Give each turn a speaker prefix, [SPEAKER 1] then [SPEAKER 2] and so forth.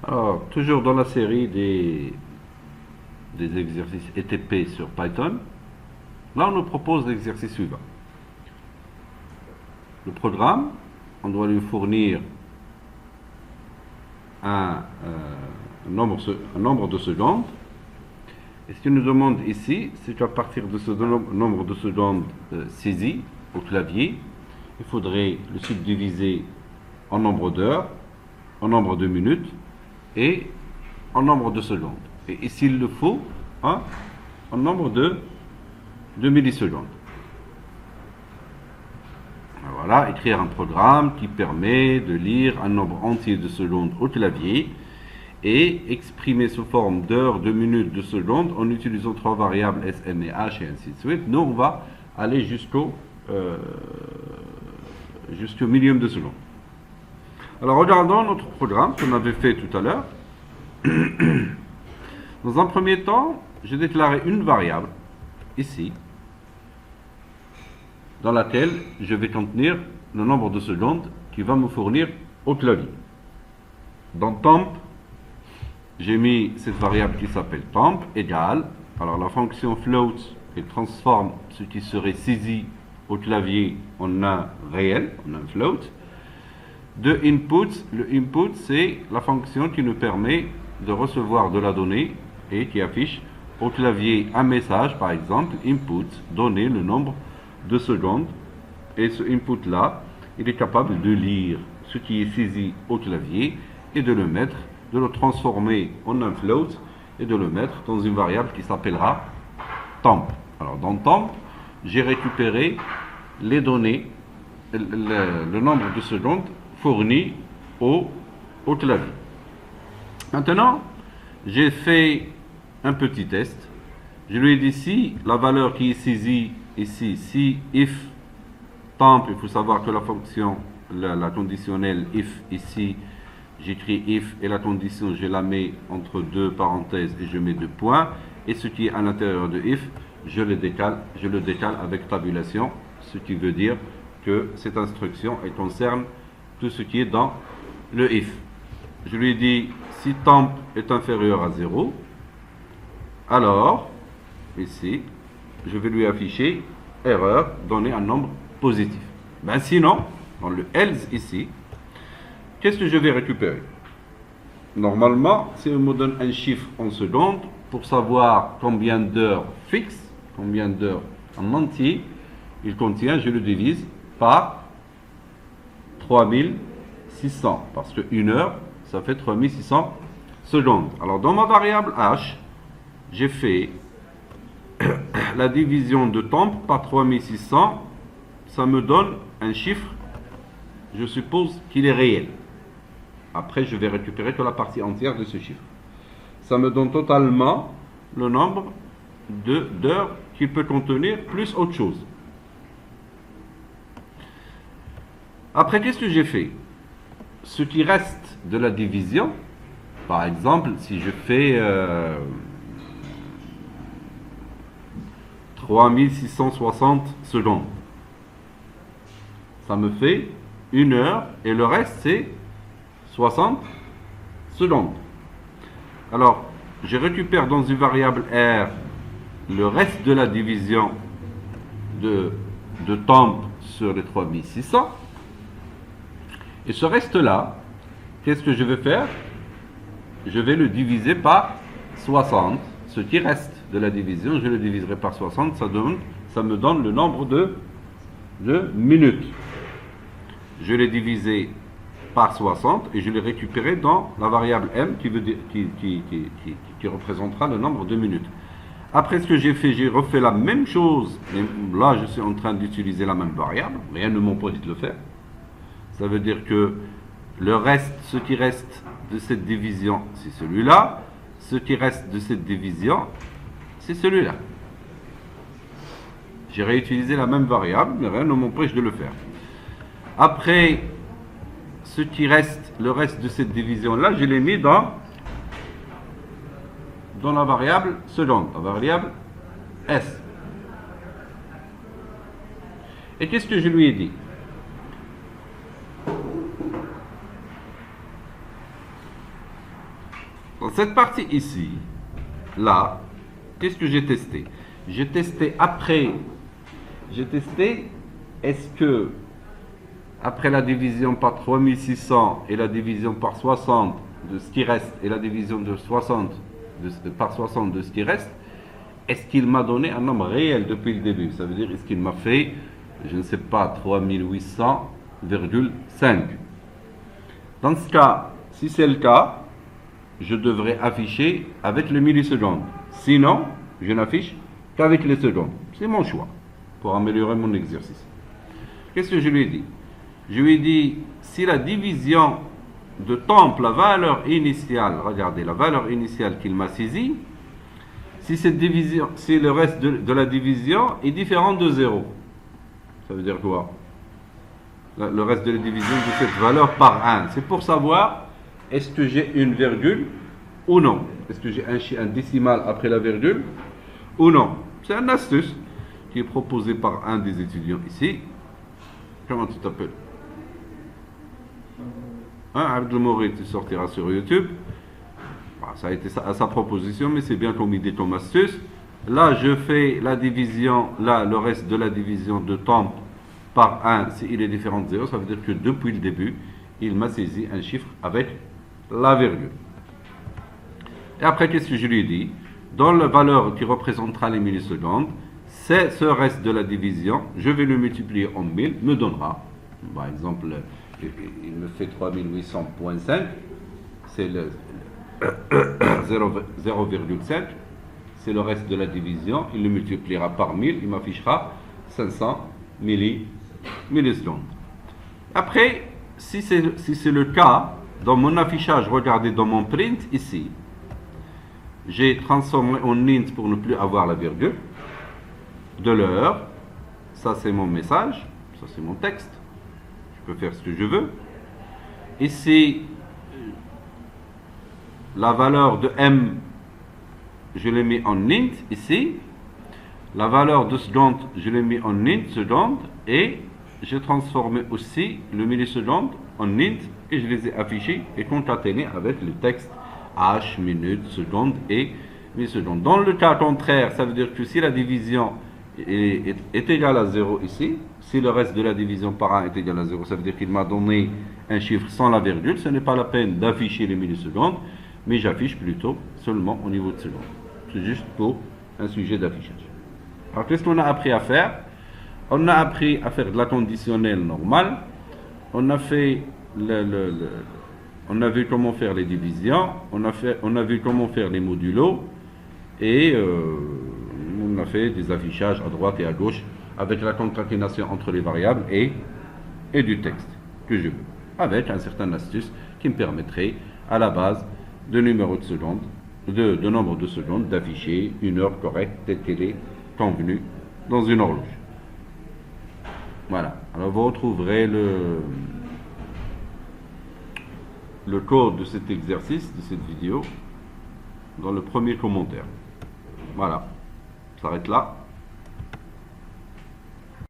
[SPEAKER 1] Alors, toujours dans la série des exercices ETP sur Python, là on nous propose l'exercice suivant. Le programme, on doit lui fournir un nombre de secondes. Et ce qu'il nous demande ici, c'est qu'à partir de ce nombre de secondes saisi au clavier, il faudrait le subdiviser en nombre d'heures, en nombre de minutes et en nombre de secondes. Et s'il le faut, en nombre de millisecondes. Voilà, écrire un programme qui permet de lire un nombre entier de secondes au clavier et exprimer sous forme d'heures, de minutes, de secondes en utilisant trois variables S, M et H et ainsi de suite. Nous, on va aller jusqu'au millième de seconde. Alors, regardons notre programme qu'on avait fait tout à l'heure. Dans un premier temps, j'ai déclaré une variable, ici, dans laquelle je vais contenir le nombre de secondes qui va me fournir au clavier. Dans temp, j'ai mis cette variable qui s'appelle temp égale, alors la fonction float, elle transforme ce qui serait saisi au clavier en un réel, en un float. De input, le input c'est la fonction qui nous permet de recevoir de la donnée et qui affiche au clavier un message, par exemple, input, donner le nombre de secondes, et ce input là, il est capable de lire ce qui est saisi au clavier et de le transformer en un float et de le mettre dans une variable qui s'appellera temp. Alors dans temp, j'ai récupéré les données, le nombre de secondes fournis au clavier. Maintenant, j'ai fait un petit test. Je lui ai dit si la valeur qui est saisie ici, si if temp, il faut savoir que la fonction, la conditionnelle if ici, j'écris if et la condition, je la mets entre deux parenthèses et je mets deux points. Et ce qui est à l'intérieur de if, je le décale avec tabulation, ce qui veut dire que cette instruction, elle concerne tout ce qui est dans le if. Je lui ai dit si temp est inférieur à 0, alors, ici, je vais lui afficher erreur, donner un nombre positif. Ben sinon, dans le else ici, qu'est-ce que je vais récupérer? Normalement, si on me donne un chiffre en secondes, pour savoir combien d'heures fixes, combien d'heures en entier il contient, je le divise par 3600, parce que 1 heure, ça fait 3600 secondes. Alors, dans ma variable h, j'ai fait la division de temp par 3600, ça me donne un chiffre, je suppose qu'il est réel. Après, je vais récupérer que la partie entière de ce chiffre. Ça me donne totalement le nombre d'heures qu'il peut contenir, plus autre chose. Après, qu'est-ce que j'ai fait? Ce qui reste de la division, par exemple, si je fais 3660 secondes, ça me fait 1 heure et le reste c'est 60 secondes. Alors, je récupère dans une variable R le reste de la division de temp sur les 3600. Et ce reste-là, qu'est-ce que je vais faire? Je vais le diviser par 60. Ce qui reste de la division, je le diviserai par 60. Ça me donne le nombre de minutes. Je l'ai divisé par 60 et je l'ai récupéré dans la variable m qui représentera le nombre de minutes. Après ce que j'ai fait, j'ai refait la même chose. Et là, je suis en train d'utiliser la même variable. Rien ne m'empêche de le faire. Ça veut dire que le reste, ce qui reste de cette division, c'est celui-là. Ce qui reste de cette division, c'est celui-là. J'ai réutilisé la même variable, mais rien ne m'empêche de le faire. Après, ce qui reste, le reste de cette division-là, je l'ai mis dans la variable seconde, la variable S. Et qu'est-ce que je lui ai dit? Dans cette partie ici, là, qu'est-ce que j'ai testé? J'ai testé est-ce que après la division par 3600 et la division par 60 de ce qui reste et la division de 60 par 60 de ce qui reste, est-ce qu'il m'a donné un nombre réel depuis le début? Ça veut dire, est-ce qu'il m'a fait, je ne sais pas, 3800,5? Dans ce cas, si c'est le cas, je devrais afficher avec le milliseconde. Sinon, je n'affiche qu'avec les secondes. C'est mon choix pour améliorer mon exercice. Qu'est-ce que je lui ai dit? Je lui ai dit, si la division de temple, la valeur initiale, regardez, la valeur initiale qu'il m'a saisie, si cette division, si le reste de la division est différent de 0, ça veut dire quoi? Le reste de la division de cette valeur par 1. C'est pour savoir, est-ce que j'ai une virgule ou non? Est-ce que j'ai un décimal après la virgule ou non? C'est une astuce qui est proposée par un des étudiants ici. Comment tu t'appelles? Abdel Mourid, tu sortiras sur YouTube. Ça a été à sa proposition, mais c'est bien comme idée, comme astuce. Là, je fais la division, là, le reste de la division de temple par 1, s'il est différent de 0, ça veut dire que depuis le début, il m'a saisi un chiffre avec la virgule. Et après, qu'est-ce que je lui ai dit? Dans la valeur qui représentera les millisecondes, c'est ce reste de la division, je vais le multiplier en 1000, me donnera, par exemple, il me fait 3800,5, c'est le 0,5, c'est le reste de la division, il le multipliera par 1000, il m'affichera 500 millisecondes. Après, si c'est le cas, dans mon affichage, regardez dans mon print ici, j'ai transformé en int pour ne plus avoir la virgule de l'heure. Ça c'est mon message, ça c'est mon texte. Je peux faire ce que je veux. Ici, la valeur de m, je l'ai mis en int ici. La valeur de seconde, je l'ai mis en int seconde. Et j'ai transformé aussi le milliseconde en int et je les ai affichés et concaténés avec le texte h, minute, seconde et milliseconde. Dans le cas contraire, ça veut dire que si la division est égale à 0 ici, si le reste de la division par 1 est égal à 0, ça veut dire qu'il m'a donné un chiffre sans la virgule. Ce n'est pas la peine d'afficher les millisecondes, mais j'affiche plutôt seulement au niveau de seconde. C'est juste pour un sujet d'affichage. Alors, qu'est-ce qu'on a appris à faire? On a appris à faire de la conditionnelle normale. On a fait on a vu comment faire les divisions. On a vu comment faire les modulos. Et on a fait des affichages à droite et à gauche avec la concaténation entre les variables et du texte que je veux. Avec un certain astuce qui me permettrait à la base de numéro de seconde, de nombre de secondes, d'afficher une heure correcte telle qu'elle est convenue dans une horloge. Voilà. Alors vous retrouverez le code de cet exercice, de cette vidéo, dans le premier commentaire. Voilà. Ça s'arrête là.